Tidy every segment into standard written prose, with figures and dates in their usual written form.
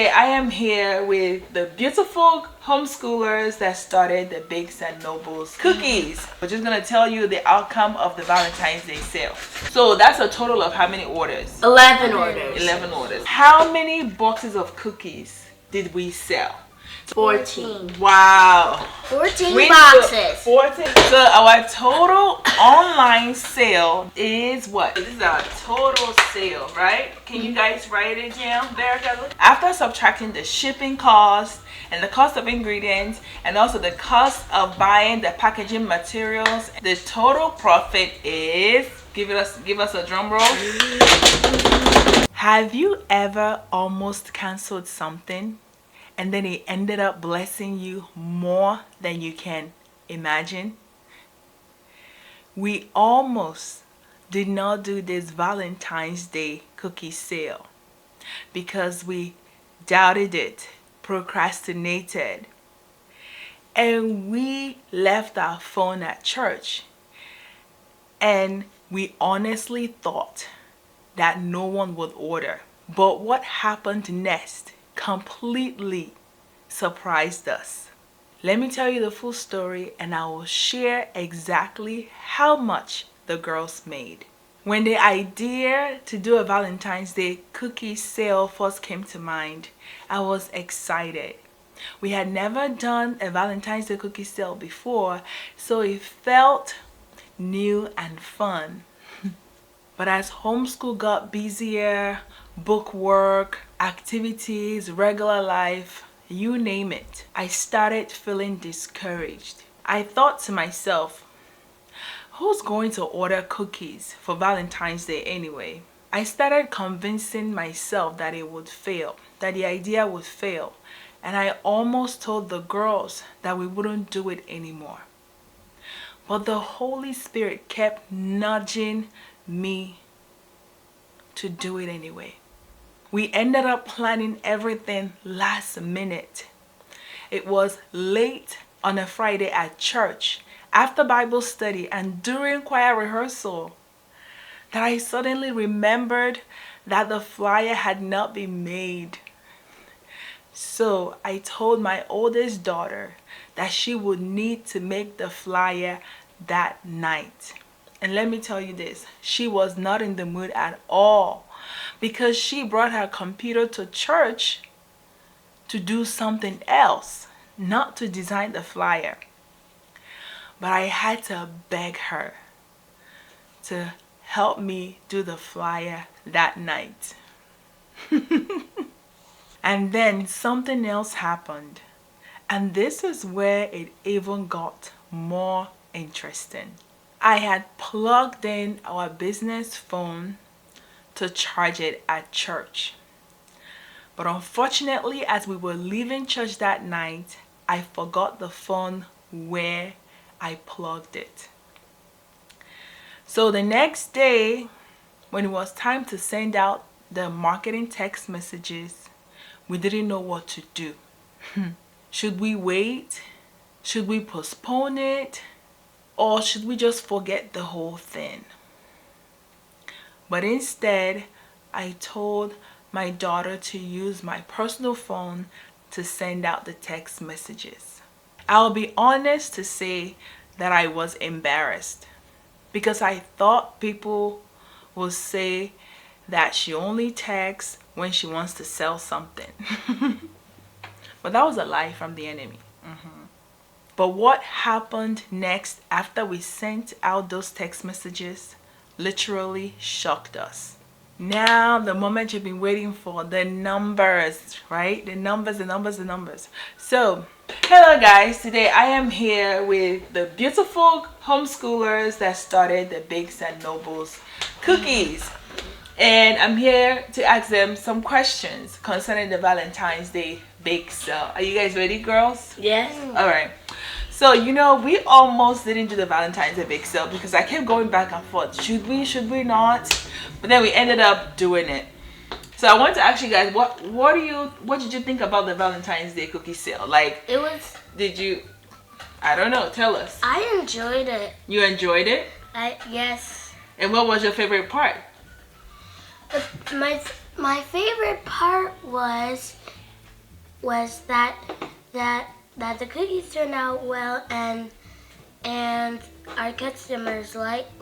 I am here with the beautiful homeschoolers that started the Bakes and Nobles cookies. We're just gonna tell you the outcome of the Valentine's Day sale. So that's a total of how many orders? 11 orders. 11 orders. How many boxes of cookies did we sell? 14. Wow. 14 boxes. 14. So our total online sale is what? This is our total sale, right? Can you guys write it down there? After subtracting the shipping cost and the cost of ingredients and also the cost of buying the packaging materials, the total profit is, give us a drum roll. Have you ever almost canceled something and then it ended up blessing you more than you can imagine? We almost did not do this Valentine's Day cookie sale because we doubted it, procrastinated, and we left our phone at church, and we honestly thought that no one would order. But what happened next completely surprised us. Let me tell you the full story and I will share exactly how much the girls made. When the idea to do a Valentine's Day cookie sale first came to mind, I was excited. We had never done a Valentine's Day cookie sale before, so it felt new and fun. But as homeschool got busier, book work, activities, regular life, you name it, I started feeling discouraged. I thought to myself, who's going to order cookies for Valentine's Day anyway? I started convincing myself that it would fail, that the idea would fail, and I almost told the girls that we wouldn't do it anymore. But the Holy Spirit kept nudging me to do it anyway. We ended up planning everything last minute. It was late on a Friday at church, after Bible study and during choir rehearsal, that I suddenly remembered that the flyer had not been made. So I told my oldest daughter that she would need to make the flyer that night. And let me tell you this, she was not in the mood at all because she brought her computer to church to do something else, not to design the flyer. But I had to beg her to help me do the flyer that night. And then something else happened. And this is where it even got more interesting. I had plugged in our business phone to charge it at church. But unfortunately, as we were leaving church that night, I forgot the phone where I plugged it. So the next day, when it was time to send out the marketing text messages, we didn't know what to do. Should we wait? Should we postpone it? Or should we just forget the whole thing? But instead, I told my daughter to use my personal phone to send out the text messages. I'll be honest to say that I was embarrassed because I thought people would say that she only texts when she wants to sell something. But that was a lie from the enemy. But what happened next after we sent out those text messages literally shocked us. Now the moment you've been waiting for, the numbers, right? The numbers. So, hello guys, today I am here with the beautiful homeschoolers that started the Bakes and Nobles cookies. And I'm here to ask them some questions concerning the Valentine's Day bake sale. Are you guys ready, girls? Yes. All right. So, you know, we almost didn't do the Valentine's Day bake sale because I kept going back and forth. Should we not? But then we ended up doing it. So I want to ask you guys, what did you think about the Valentine's Day cookie sale? Like, I don't know, tell us. I enjoyed it. You enjoyed it? Yes. And what was your favorite part? My favorite part was was that the cookies turned out well, and our customers liked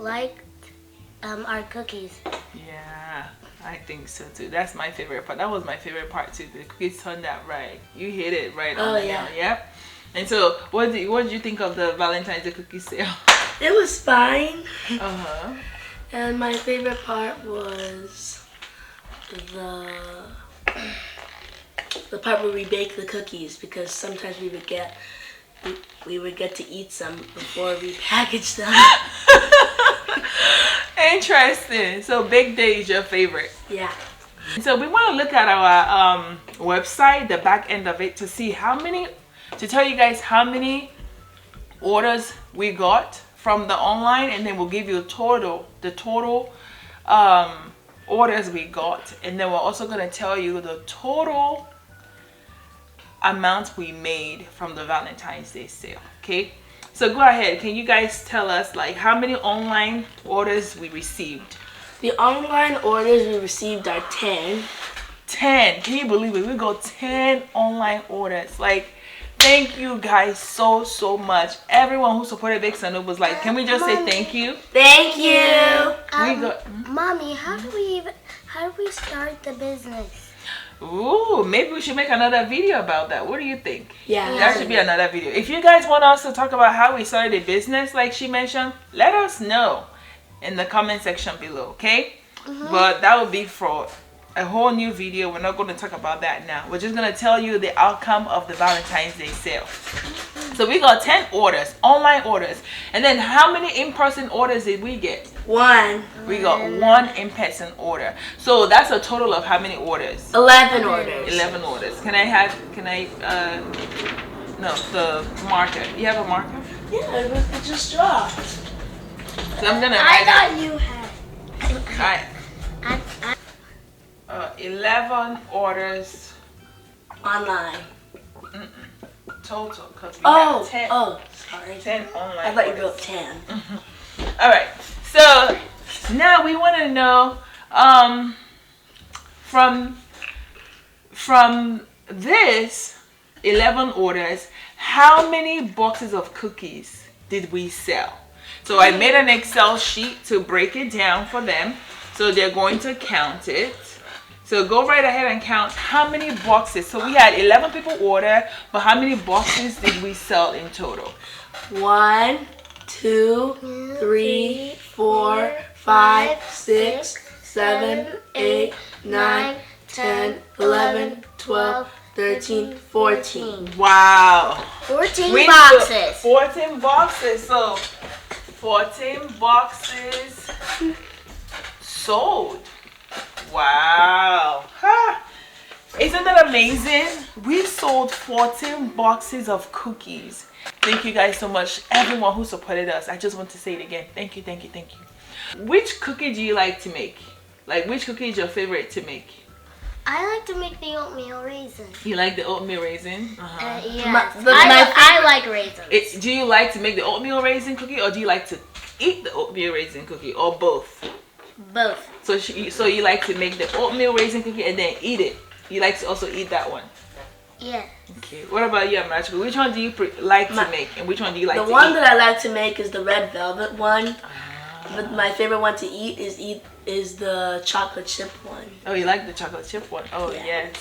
our cookies. Yeah, I think so too. That's my favorite part. That was my favorite part too. The cookies turned out right. You hit it right on the nail. Yep. And so, what did you think of the Valentine's Day cookie sale? It was fine. Uh-huh. And my favorite part was the part where we bake the cookies, because sometimes we would get to eat some before we package them. Interesting. So Big Day is your favorite. Yeah. So we want to look at our website, the back end of it, to see to tell you guys how many orders we got from the online, and then we'll give you the total orders we got, and then we're also going to tell you the total amount we made from the Valentine's Day sale. Okay, so go ahead. Can you guys tell us like how many online orders we received? The online orders we received are 10. 10. Can you believe it? We got 10 online orders. Like, thank you guys so much. Everyone who supported Big Sun was like, can we just say thank you? Thank you. Mommy, how do we start the business? Ooh, maybe we should make another video about that. What do you think? Yeah. That should be another video. If you guys want us to talk about how we started a business, like she mentioned, let us know in the comment section below, okay? But that will be for a whole new video. We're not going to talk about that now. We're just going to tell you the outcome of the Valentine's Day sale. So we got 10 orders, online orders. And then how many in-person orders did we get? 1. We got 1 in-person order. So that's a total of how many orders? 11 orders. 11 orders. No, the marker. You have a marker? Yeah, it just dropped. So I'm going to I write thought you had. Alright. 11 orders Online. total, because we have 10. Oh, sorry. 10 online I thought you orders. wrote 10. Alright, so now we want to know from this 11 orders, how many boxes of cookies did we sell? So I made an Excel sheet to break it down for them, so they're going to count it. So go right ahead and count how many boxes. So we had 11 people order, but how many boxes did we sell in total? 1, 2, 3, 4, 5, 6, 7, 8, 9, 10, 11, 12, 13, 14. Wow. 14 boxes. 14 boxes. So 14 boxes sold. Wow. Huh. Isn't that amazing? We sold 14 boxes of cookies. Thank you guys so much, everyone who supported us. I just want to say it again. Thank you, thank you, thank you. Which cookie do you like to make? Like, which cookie is your favorite to make? I like to make the oatmeal raisin. You like the oatmeal raisin? Yes. My I like raisins. Do you like to make the oatmeal raisin cookie, or do you like to eat the oatmeal raisin cookie, or both? Both. So you like to make the oatmeal raisin cookie and then eat it. You like to also eat that one. Yeah. Okay. What about you, Magical? Which one do you like to make, and which one do you like to eat? The one that I like to make is the red velvet one. But my favorite one to eat is the chocolate chip one. Oh, you like the chocolate chip one? Oh, yeah. Yes.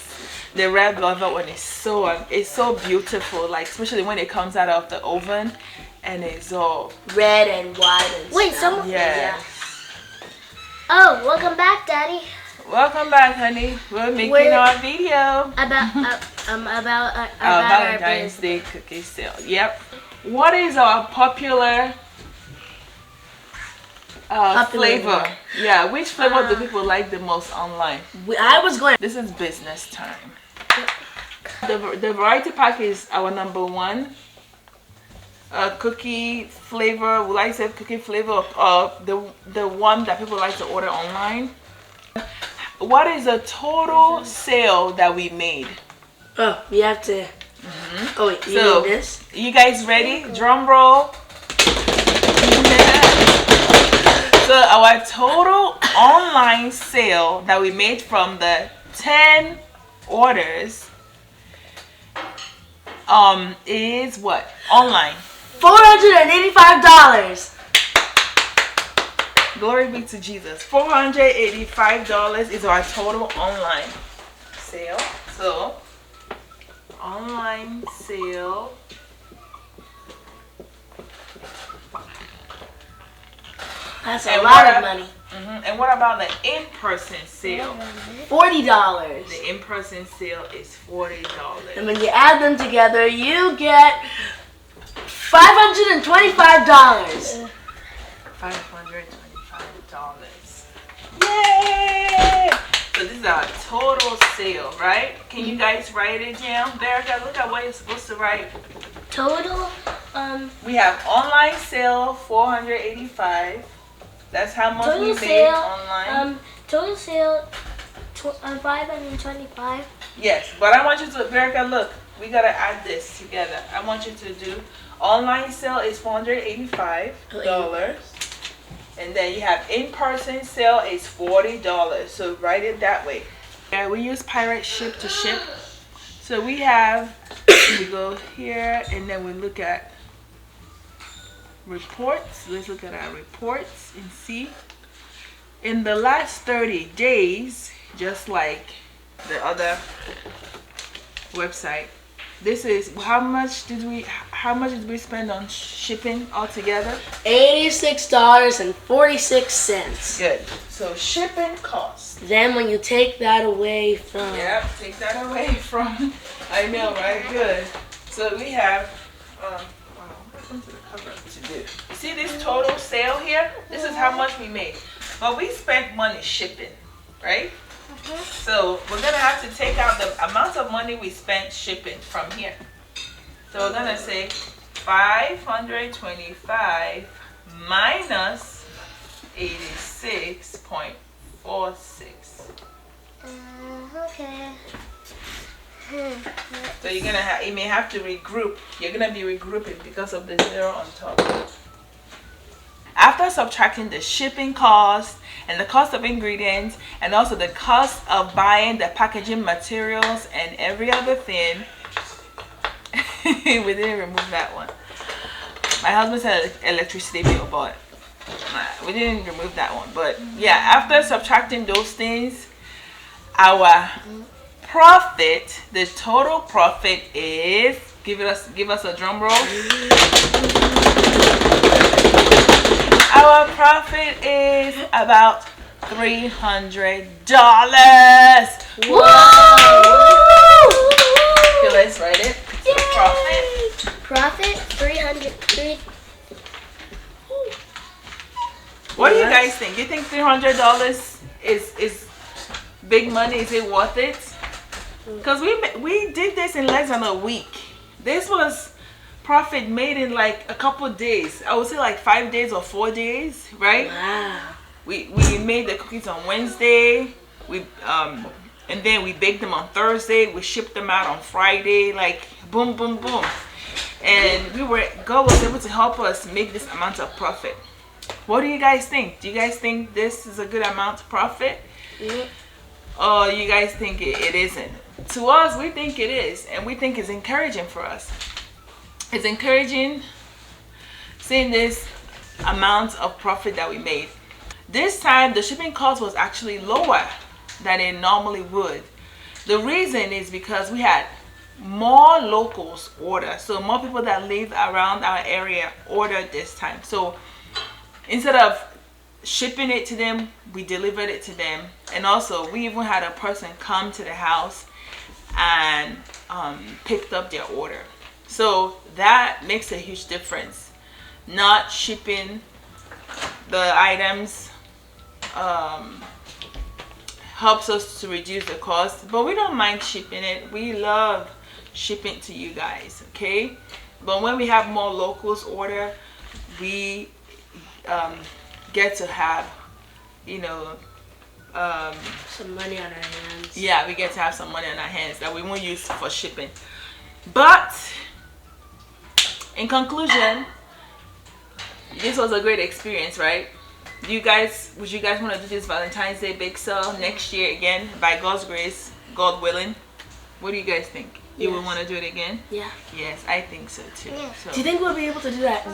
The red velvet one is so beautiful. Like, especially when it comes out of the oven, and it's all red and white and Wait, stuff. yeah. Oh, welcome back, Daddy. Welcome back, honey. We're making our video About our our Valentine's business. Day cookie sale. Yep. What is our popular flavor? Yeah, which flavor do people like the most online? I was going. This is business time. The variety pack is our number one cookie flavor. We like to say cookie flavor of the one that people like to order online. What is the total sale that we made? Oh, we have to. Oh wait, you So, need this? you guys ready? Drum roll. So our total online sale that we made from the 10 orders is what? Online. $485. Glory be to Jesus. $485 is our total online sale. So, online sale. That's a lot of money. And what about the in-person sale? $40. The in-person sale is $40. And when you add them together, you get $525. $525. Yay! So this is our total sale, right? Can you guys write it down? Berica, look at what you're supposed to write. Total, We have online sale, $485. That's how much total we made sale, online. total sale, 525. Yes, but I want you to, Berica, look, we gotta add this together. I want you to do online sale is $485. And then you have in-person sale is $40. So write it that way. Yeah, we use Pirate Ship to ship. So we have, we go here and then we look at reports. Let's look at our reports and see. In the last 30 days, just like the other website, this is how much did we spend on shipping altogether? $86.46. Good. So shipping costs. Then when you take that away from... Yep, take that away from. I know, right? Good. So we have wow, what happened to the cover to do? You see this total sale here? This is how much we made. But we spent money shipping, right? So we're gonna have to take out the amount of money we spent shipping from here. So we're gonna say 525 minus 86.46. Okay. So you're gonna have, you may have to regroup. You're gonna be regrouping because of the zero on top. After subtracting the shipping cost and the cost of ingredients and also the cost of buying the packaging materials and every other thing, we didn't remove that one. My husband said electricity bill, but we didn't remove that one. But yeah, after subtracting those things, our profit, the total profit is, give us a drum roll. Our profit is about $300. Whoa! Okay, let's write it. So Profit 300. What do you guys think? You think $300 is big money? Is it worth it? Because we did this in less than a week. This was profit made in like a couple days. I would say like 5 days or 4 days, right? Wow. We made the cookies on Wednesday. And then we baked them on Thursday. We shipped them out on Friday. Like boom, boom, boom. And God was able to help us make this amount of profit. What do you guys think? Do you guys think this is a good amount of profit? Or you guys think it isn't? To us, we think it is, and we think it's encouraging for us. It's encouraging seeing this amount of profit that we made. This time, the shipping cost was actually lower than it normally would. The reason is because we had more locals order. So more people that live around our area ordered this time. So instead of shipping it to them, we delivered it to them. And also we even had a person come to the house and picked up their order. So that makes a huge difference. Not shipping the items helps us to reduce the cost, but we don't mind shipping it. We love shipping to you guys, okay? But when we have more locals order, we get to have, you know, some money on our hands. Yeah, we get to have some money on our hands that we won't use for shipping. But in conclusion, this was a great experience, right? Would you guys want to do this Valentine's Day bake sale next year again? By God's grace, God willing. What do you guys think? You would Yes. want to do it again? Yeah. Yes, I think so too. Yeah. So Do you think we'll be able to do that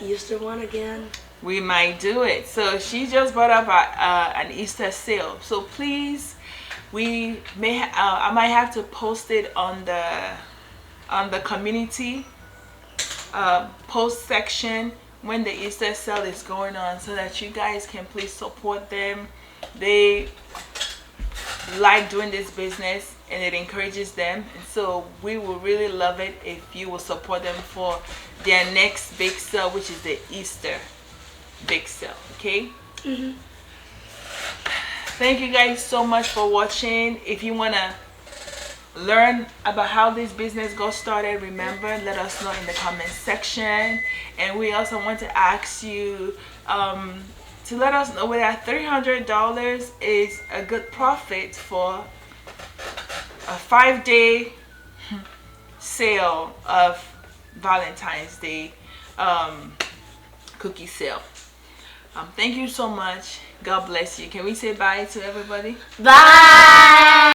Easter one again? we might do it. So she just brought up an Easter sale. So please, we may I might have to post it on the community post section when the Easter sale is going on, so that you guys can please support them. They like doing this business and it encourages them, and so we will really love it if you will support them for their next big sale, which is the Easter big sale. Okay. Thank you guys so much for watching. If you want to learn about how this business got started, remember, let us know in the comment section. And we also want to ask you to let us know whether $300 is a good profit for a 5-day sale of Valentine's Day cookie sale. Thank you so much. God bless you. Can we say bye to everybody? Bye!